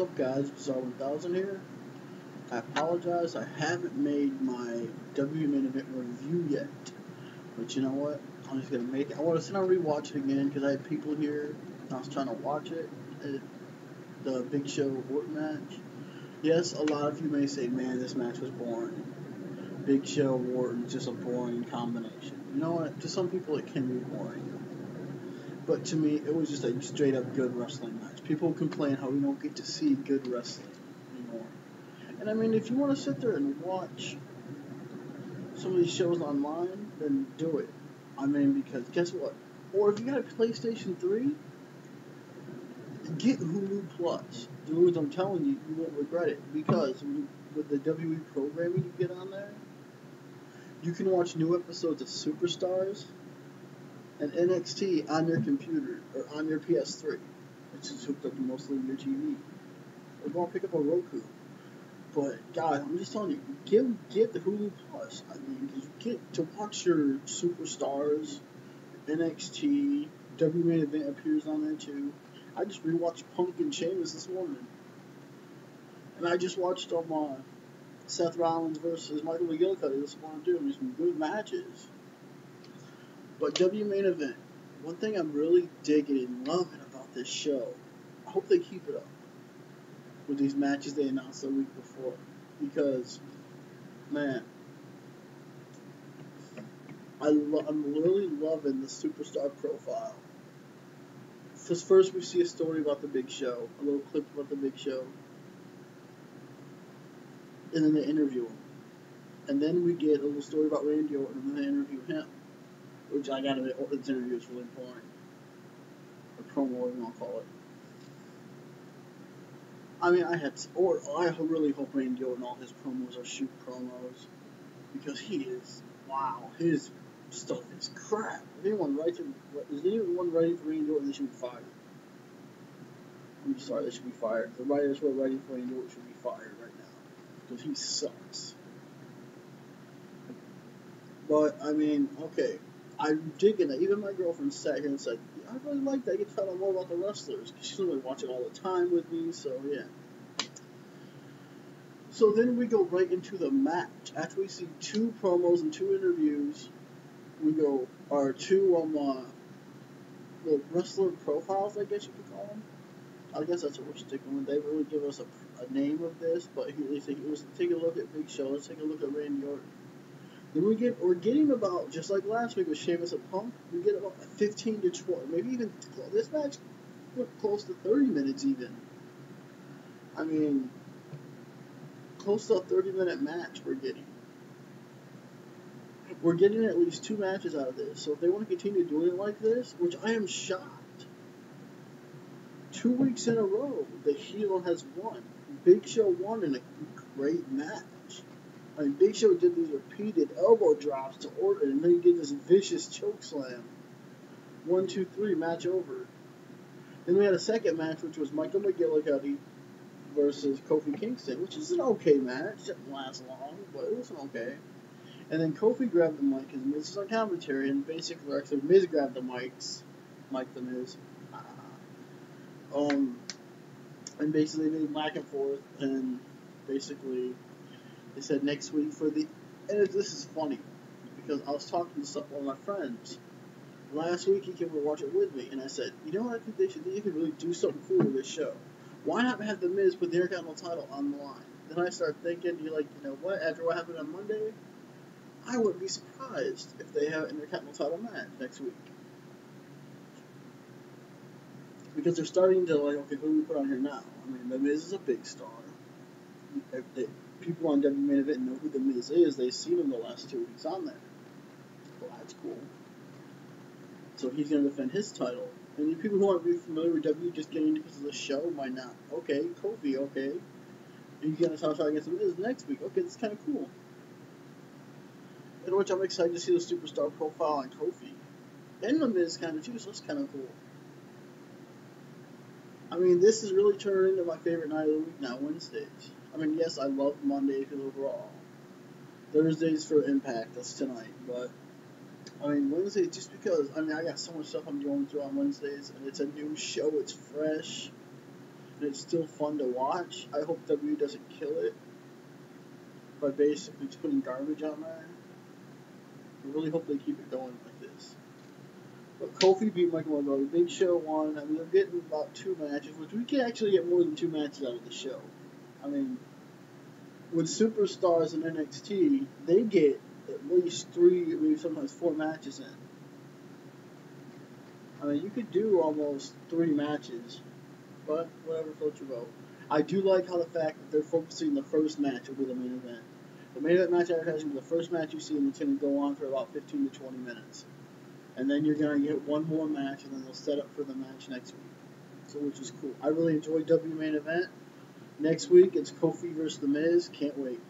What's up, guys? Bizarre 1000 here. I apologize, I haven't made my Mainevent review yet. But you know what? I'm just gonna make it. I want to sit down and rewatch it again because I had people here. I was trying to watch it. The Big Show Orton match. Yes, a lot of you may say, man, this match was boring. Big Show Orton is just a boring combination. You know what? To some people, it can be boring. But to me, it was just a straight up good wrestling match. People complain how we don't get to see good wrestling anymore. And I mean, if you want to sit there and watch some of these shows online, then do it. I mean, because guess what? Or if you got a PlayStation 3, get Hulu Plus. Dude, I'm telling you, you won't regret it. Because with the WWE programming you get on there, you can watch new episodes of Superstars and NXT on your computer or on your PS3, which is hooked up to mostly your TV. Or go and pick up a Roku. But God, I'm just telling you, get the Hulu Plus. I mean, you get to watch your Superstars, NXT, Mainevent appears on there too. I just rewatched Punk and Sheamus this morning, and I just watched Seth Rollins versus Michael McGillicuddy this morning too. There's some good matches. But Mainevent, one thing I'm really digging and loving about this show, I hope they keep it up with these matches they announced the week before. Because, man, I'm really loving the superstar profile. Because first we see a story about the Big Show, a little clip about the Big Show, and then they interview him. And then we get a little story about Randy Orton, and then they interview him. Which I gotta admit, Orton's interview is really boring. Or promo, whatever you want to call it. I mean, I really hope Randy Orton, all his promos are shoot promos. Because he is, wow, his stuff is crap. Is anyone ready for Randy Orton? They should be fired. I'm sorry, they should be fired. The writers who are writing for Randy Orton should be fired right now. Because he sucks. But, I mean, okay. I'm digging it. Even my girlfriend sat here and said, I really like that. I get to find out more about the wrestlers. Because she's going to watch it all the time with me, so yeah. So then we go right into the match. After we see two promos and two interviews, we go our two the wrestler profiles, I guess you could call them. I guess that's what we're sticking with. They really give us a name of this, but they say, let's take a look at Big Show. Let's take a look at Randy Orton. Then we're getting about, just like last week with Sheamus and Punk, we get about 15 to 20, maybe even, this match went close to 30 minutes even. I mean, close to a 30-minute match we're getting. We're getting at least two matches out of this, so if they want to continue doing it like this, which I am shocked, 2 weeks in a row, the heel has won. Big Show won in a great match. I mean, Big Show did these repeated elbow drops to Orton, and then he did this vicious choke slam. 1, 2, 3, match over. Then we had a second match, which was Michael McGillicuddy versus Kofi Kingston, which is an okay match. It didn't last long, but it was okay. And then Kofi grabbed the mic, because Miz was on commentary, and basically, actually, Miz grabbed the mics. Mike the Miz. And basically, they went back and forth, and basically, they said next week for the... And this is funny, because I was talking to one of my friends. Last week, he came to watch it with me, and I said, you know what I think they could really do something cool with this show. Why not have the Miz put the Intercontinental title on the line? Then I started thinking, you know what, after what happened on Monday, I wouldn't be surprised if they have an Intercontinental title match next week. Because they're starting to, like, okay, who do we put on here now? I mean, the Miz is a big star. People on Mainevent know who the Miz is. They've seen him the last 2 weeks on there. Well, that's cool. So he's going to defend his title. And people who aren't really familiar with WWE just getting into the show might not. Okay, Kofi, okay. He's going to try against the Miz next week. Okay, that's kind of cool. In which I'm excited to see the superstar profile on Kofi. And the Miz kind of too, so that's kind of cool. I mean, this is really turning into my favorite night of the week now, Wednesdays. I mean, yes, I love Mondays because overall. Thursdays for Impact, that's tonight. But, I mean, Wednesdays, just because, I mean, I got so much stuff I'm going through on Wednesdays, and it's a new show, it's fresh. and it's still fun to watch. I hope W doesn't kill it by basically just putting garbage on there. I really hope they keep it going like this. But Kofi beat Michael Morrell. Big Show won. I mean, they're getting about 2 matches, which we can actually get more than 2 matches out of the show. I mean, with superstars in NXT, they get at least 3, maybe sometimes 4 matches in. I mean, you could do almost 3 matches, but whatever floats your boat. I do like how the fact that they're focusing the first match will be the main event. The main event match advertising will be the first match you see, and it's going to go on for about 15 to 20 minutes. And then you're going to get one more match, and then they'll set up for the match next week. So, which is cool. I really enjoyed W Main Event. Next week, it's Kofi versus The Miz. Can't wait.